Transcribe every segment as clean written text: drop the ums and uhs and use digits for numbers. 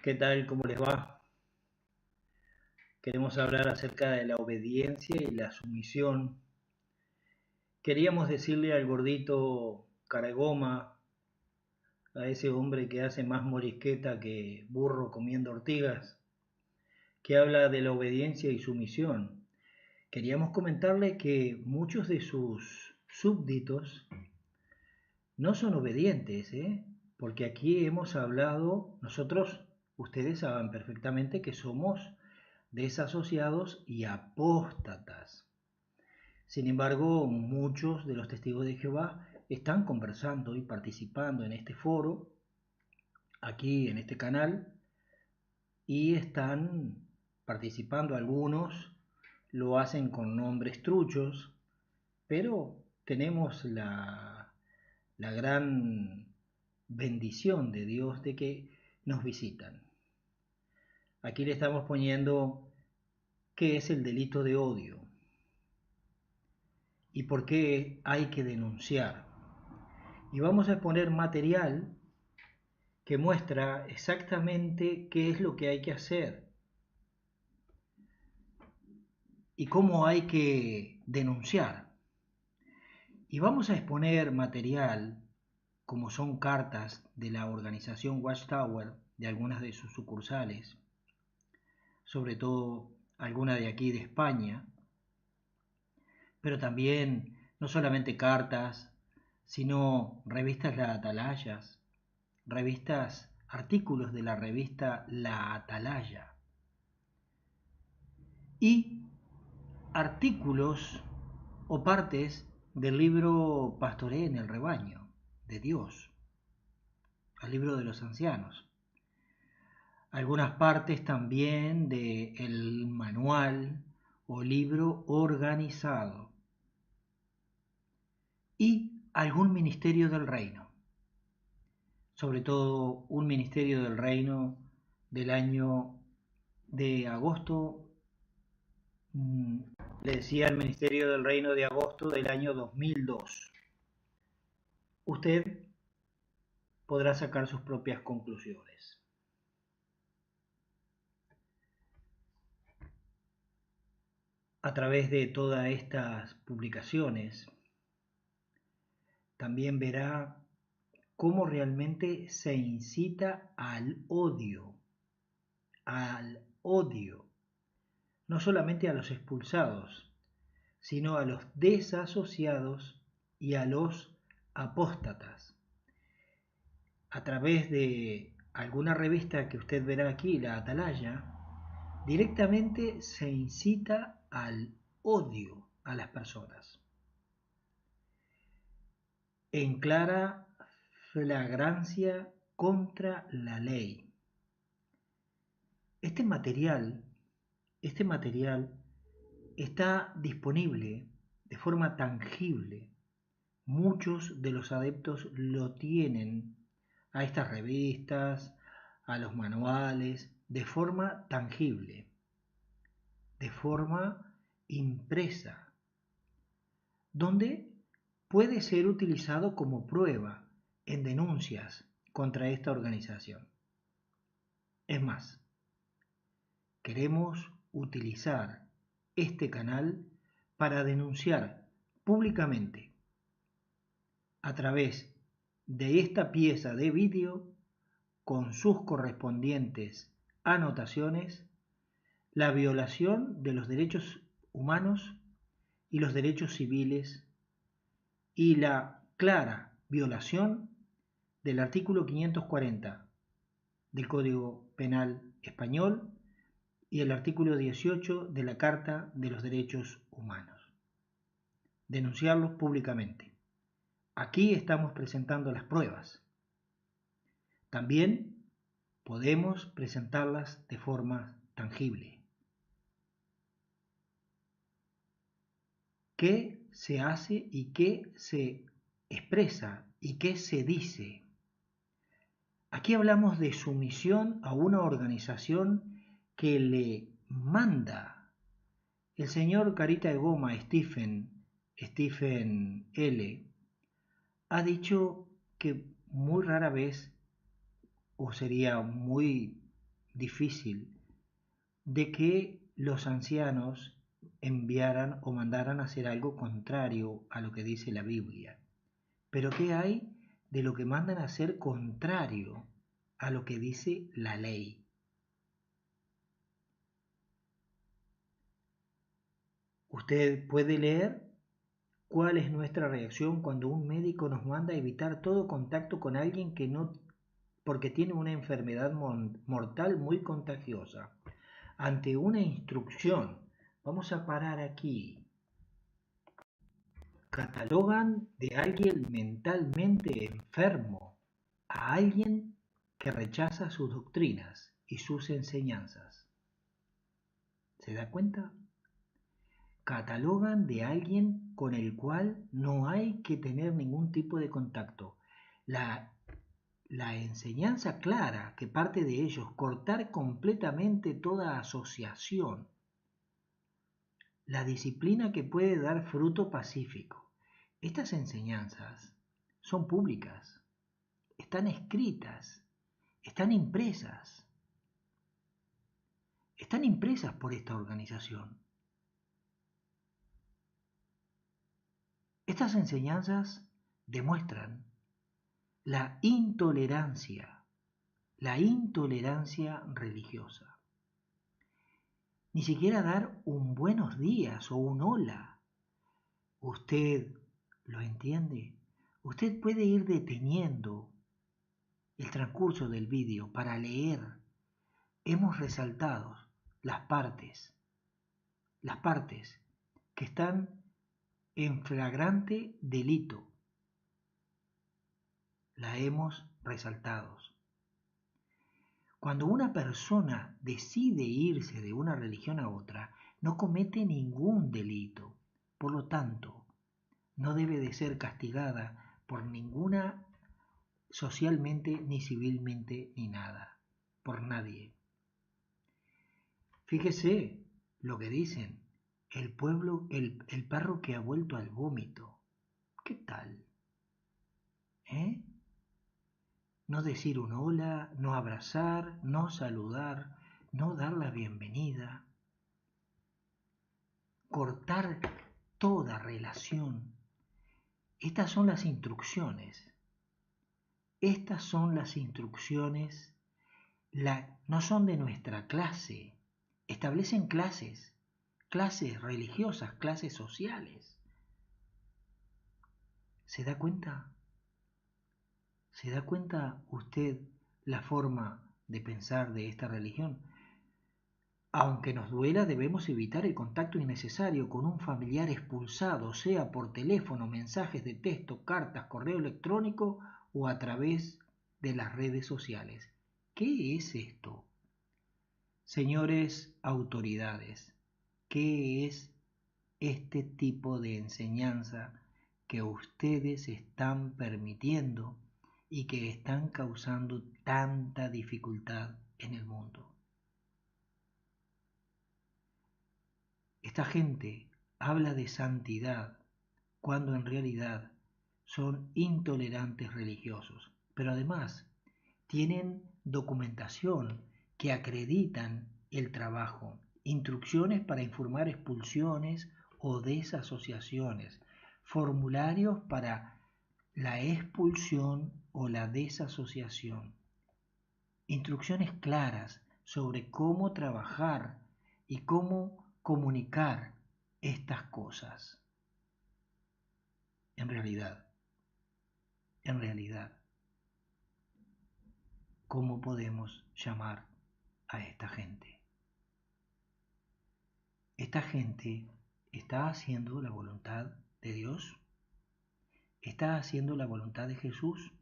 ¿Qué tal? ¿Cómo les va? Queremos hablar acerca de la obediencia y la sumisión. Queríamos decirle al gordito Caragoma, a ese hombre que hace más morisqueta que burro comiendo ortigas, que habla de la obediencia y sumisión. Queríamos comentarle que muchos de sus súbditos no son obedientes, ¿eh? Porque aquí hemos hablado, nosotros, ustedes saben perfectamente que somos desasociados y apóstatas. Sin embargo, muchos de los testigos de Jehová están conversando y participando en este foro, aquí en este canal, y están participando. Algunos lo hacen con nombres truchos, pero tenemos la gran bendición de Dios de que nos visitan. Aquí le estamos poniendo qué es el delito de odio y por qué hay que denunciar. Y vamos a exponer material que muestra exactamente qué es lo que hay que hacer y cómo hay que denunciar. Y vamos a exponer material como son cartas de la organización Watchtower, de algunas de sus sucursales, sobre todo alguna de aquí de España, pero también no solamente cartas, sino revistas La Atalayas, revistas, artículos de la revista La Atalaya y artículos o partes del libro Pastoré en el rebaño de Dios, al libro de los ancianos. Algunas partes también del manual o libro organizado y algún ministerio del reino, sobre todo un ministerio del reino del año de agosto, le decía el ministerio del reino de agosto del año 2002. Usted podrá sacar sus propias conclusiones. A través de todas estas publicaciones, también verá cómo realmente se incita al odio, no solamente a los expulsados, sino a los desasociados y a los apóstatas. A través de alguna revista que usted verá aquí, la Atalaya, directamente se incita al odio a las personas. En clara flagrancia contra la ley. Este material está disponible de forma tangible. Muchos de los adeptos lo tienen a estas revistas, a los manuales, de forma tangible, de forma impresa, donde puede ser utilizado como prueba en denuncias contra esta organización. Es más, queremos utilizar este canal para denunciar públicamente a través de esta pieza de vídeo con sus correspondientes anotaciones la violación de los derechos humanos y los derechos civiles y la clara violación del artículo 540 del Código Penal Español y el artículo 18 de la Carta de los Derechos Humanos. Denunciarlos públicamente. Aquí estamos presentando las pruebas. También podemos presentarlas de forma tangible. ¿Qué se hace y qué se expresa y qué se dice? Aquí hablamos de sumisión a una organización que le manda. El señor Carita de Goma, Stephen L., ha dicho que muy rara vez, o sería muy difícil de que los ancianos enviaran o mandaran a hacer algo contrario a lo que dice la Biblia. Pero ¿qué hay de lo que mandan a hacer contrario a lo que dice la ley? Usted puede leer cuál es nuestra reacción cuando un médico nos manda a evitar todo contacto con alguien que no, porque tiene una enfermedad mortal muy contagiosa. Ante una instrucción, vamos a parar aquí. Catalogan de alguien mentalmente enfermo a alguien que rechaza sus doctrinas y sus enseñanzas. ¿Se da cuenta? Catalogan de alguien con el cual no hay que tener ningún tipo de contacto. La enseñanza clara que parte de ellos, cortar completamente toda asociación. La disciplina que puede dar fruto pacífico. Estas enseñanzas son públicas, están escritas, están impresas por esta organización. Estas enseñanzas demuestran la intolerancia religiosa. Ni siquiera dar un buenos días o un hola. ¿Usted lo entiende? Usted puede ir deteniendo el transcurso del vídeo para leer. Hemos resaltado las partes que están en flagrante delito. La hemos resaltado. Cuando una persona decide irse de una religión a otra, no comete ningún delito. Por lo tanto, no debe de ser castigada por ninguna, socialmente, ni civilmente, ni nada, por nadie. Fíjese lo que dicen, el perro que ha vuelto al vómito. ¿Qué tal? No decir un hola, no abrazar, no saludar, no dar la bienvenida, cortar toda relación. Estas son las instrucciones. No son de nuestra clase. Establecen clases religiosas, clases sociales. ¿Se da cuenta? ¿Se da cuenta usted la forma de pensar de esta religión? Aunque nos duela, debemos evitar el contacto innecesario con un familiar expulsado, sea por teléfono, mensajes de texto, cartas, correo electrónico o a través de las redes sociales. ¿Qué es esto? Señores autoridades, ¿qué es este tipo de enseñanza que ustedes están permitiendo y que están causando tanta dificultad en el mundo? Esta gente habla de santidad cuando en realidad son intolerantes religiosos, pero además tienen documentación que acreditan el trabajo, instrucciones para informar expulsiones o desasociaciones, formularios para la expulsión o la desasociación, instrucciones claras sobre cómo trabajar y cómo comunicar estas cosas. En realidad, ¿cómo podemos llamar a esta gente? Esta gente está haciendo la voluntad de Dios, está haciendo la voluntad de Jesús.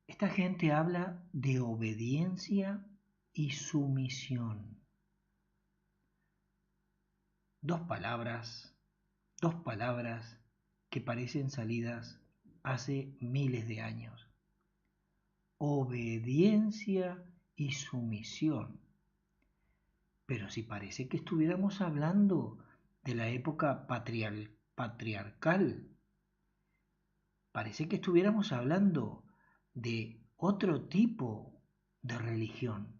Esta gente habla de obediencia y sumisión. Dos palabras que parecen salidas hace miles de años. Obediencia y sumisión. Pero si parece que estuviéramos hablando de la época patriarcal, parece que estuviéramos hablando de otro tipo de religión.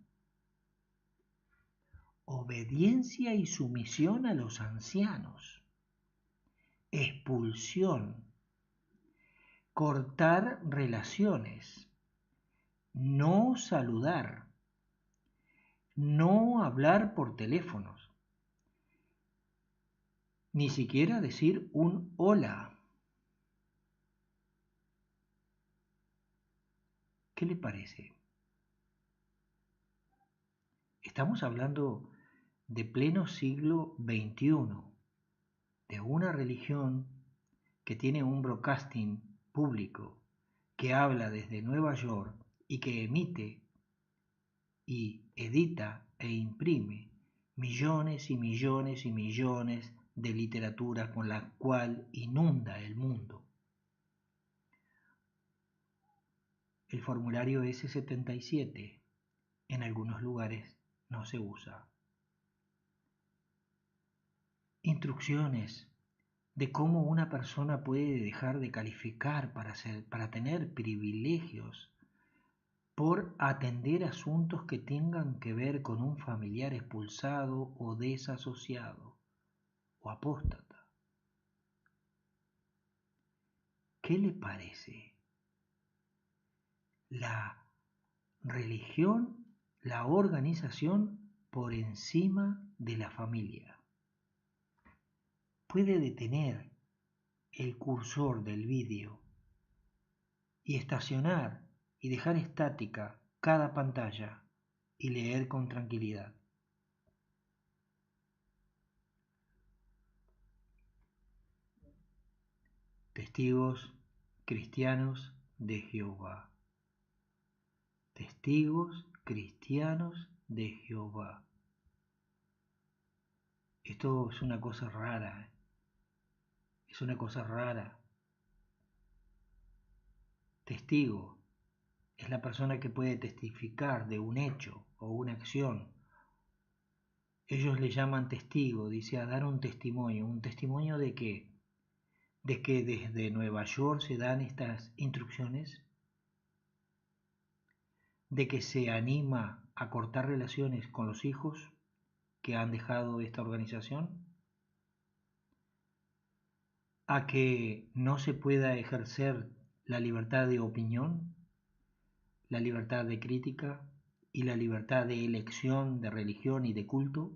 obediencia y sumisión a los ancianos, expulsión, cortar relaciones, no saludar, no hablar por teléfonos, ni siquiera decir un hola. ¿Qué le parece? Estamos hablando de pleno siglo XXI, de una religión que tiene un broadcasting público, que habla desde Nueva York y que emite y edita e imprime millones y millones y millones de literatura con la cual inunda el mundo. El formulario S77 en algunos lugares no se usa. Instrucciones de cómo una persona puede dejar de calificar para tener privilegios por atender asuntos que tengan que ver con un familiar expulsado o desasociado o apóstata. ¿Qué le parece? La religión, la organización por encima de la familia. Puede detener el cursor del vídeo y estacionar y dejar estática cada pantalla y leer con tranquilidad. Testigos cristianos de Jehová. Testigos cristianos de Jehová. Esto es una cosa rara. Es una cosa rara. Testigo es la persona que puede testificar de un hecho o una acción. Ellos le llaman testigo, dice, a dar un testimonio. ¿Un testimonio de qué? De que desde Nueva York se dan estas instrucciones, de que se anima a cortar relaciones con los hijos que han dejado esta organización, a que no se pueda ejercer la libertad de opinión, la libertad de crítica y la libertad de elección de religión y de culto.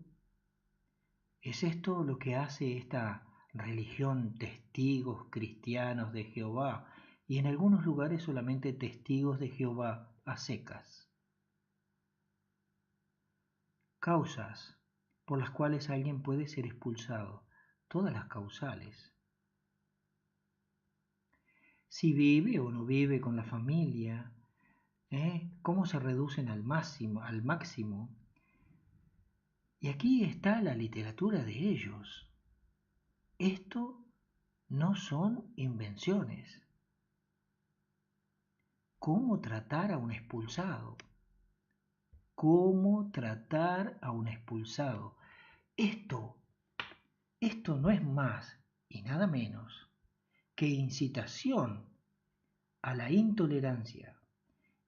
¿Es esto lo que hace esta religión testigos cristianos de Jehová y en algunos lugares solamente testigos de Jehová a secas? Causas por las cuales alguien puede ser expulsado, todas las causales. Si vive o no vive con la familia, cómo se reducen al máximo. Y aquí está la literatura de ellos. Esto no son invenciones. ¿Cómo tratar a un expulsado? ¿Cómo tratar a un expulsado? Esto no es más y nada menos que incitación a la intolerancia,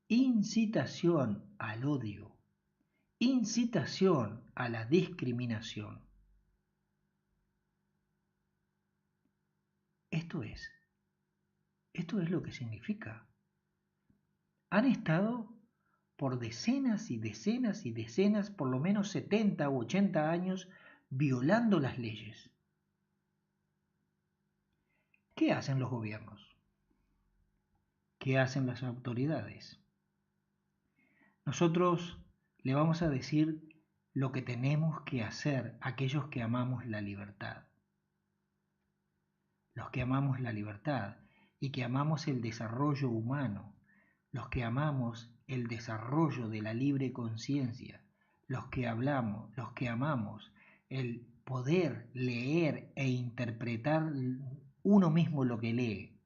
incitación al odio, incitación a la discriminación. Esto es lo que significa. Han estado por decenas y decenas y decenas, por lo menos 70 u 80 años, violando las leyes. ¿Qué hacen los gobiernos? ¿Qué hacen las autoridades? Nosotros le vamos a decir lo que tenemos que hacer a aquellos que amamos la libertad. Los que amamos la libertad y que amamos el desarrollo humano, los que amamos el desarrollo de la libre conciencia, los que amamos el poder leer e interpretar uno mismo lo que lee.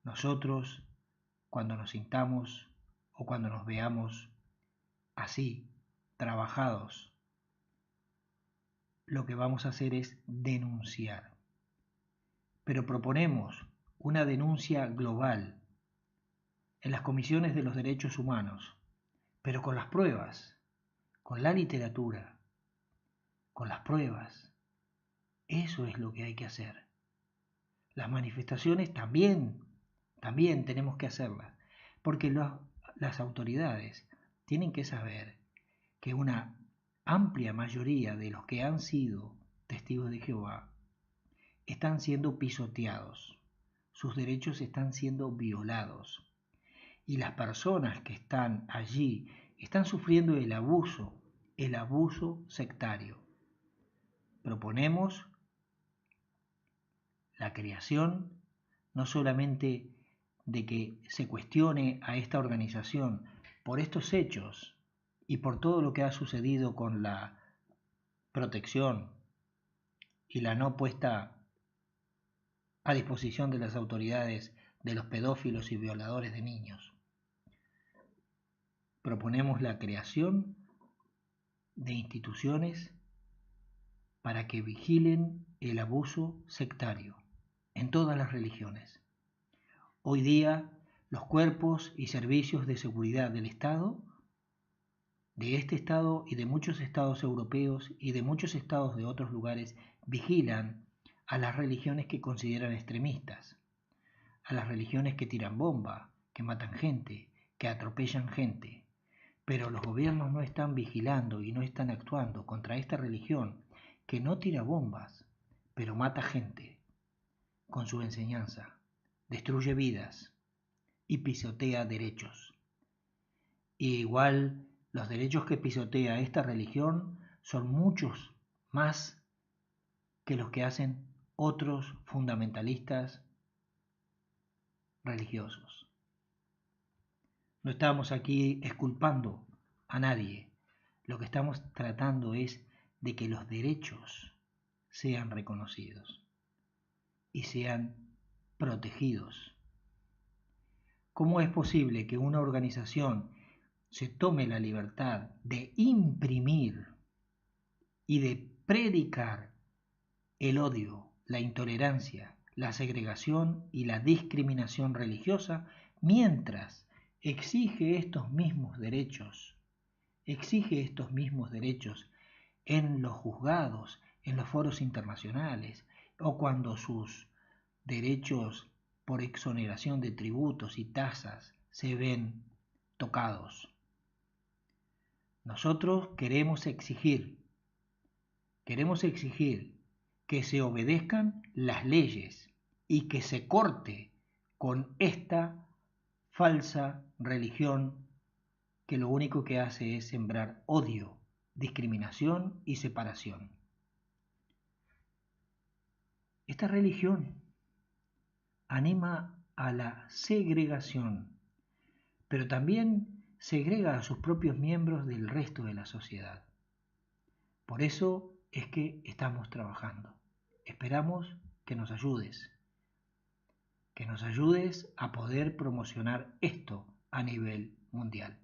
Nosotros, cuando nos sintamos o cuando nos veamos así, trabajados, lo que vamos a hacer es denunciar. Pero proponemos una denuncia global en las comisiones de los derechos humanos, pero con las pruebas, con la literatura, con las pruebas. Eso es lo que hay que hacer. Las manifestaciones también tenemos que hacerlas, porque las autoridades tienen que saber que una amplia mayoría de los que han sido testigos de Jehová están siendo pisoteados, sus derechos están siendo violados y las personas que están allí están sufriendo el abuso sectario. Proponemos la creación no solamente de que se cuestione a esta organización por estos hechos y por todo lo que ha sucedido con la protección y la no puesta a disposición de las autoridades de los pedófilos y violadores de niños. Proponemos la creación de instituciones para que vigilen el abuso sectario en todas las religiones. Hoy día, los cuerpos y servicios de seguridad del Estado, de este Estado y de muchos estados europeos y de muchos estados de otros lugares, vigilan a las religiones que consideran extremistas, a las religiones que tiran bomba, que matan gente, que atropellan gente. Pero los gobiernos no están vigilando y no están actuando contra esta religión que no tira bombas, pero mata gente con su enseñanza, destruye vidas y pisotea derechos. Y igual los derechos que pisotea esta religión son muchos más que los que hacen otros fundamentalistas religiosos. No estamos aquí exculpando a nadie. Lo que estamos tratando es de que los derechos sean reconocidos y sean protegidos. ¿Cómo es posible que una organización se tome la libertad de imprimir y de predicar el odio, la intolerancia, la segregación y la discriminación religiosa mientras exige estos mismos derechos en los juzgados, en los foros internacionales, o cuando sus derechos por exoneración de tributos y tasas se ven tocados? Nosotros queremos exigir que se obedezcan las leyes y que se corte con esta falsa religión que lo único que hace es sembrar odio, discriminación y separación. Esta religión anima a la segregación, pero también segrega a sus propios miembros del resto de la sociedad. Por eso es que estamos trabajando. Esperamos que nos ayudes a poder promocionar esto a nivel mundial.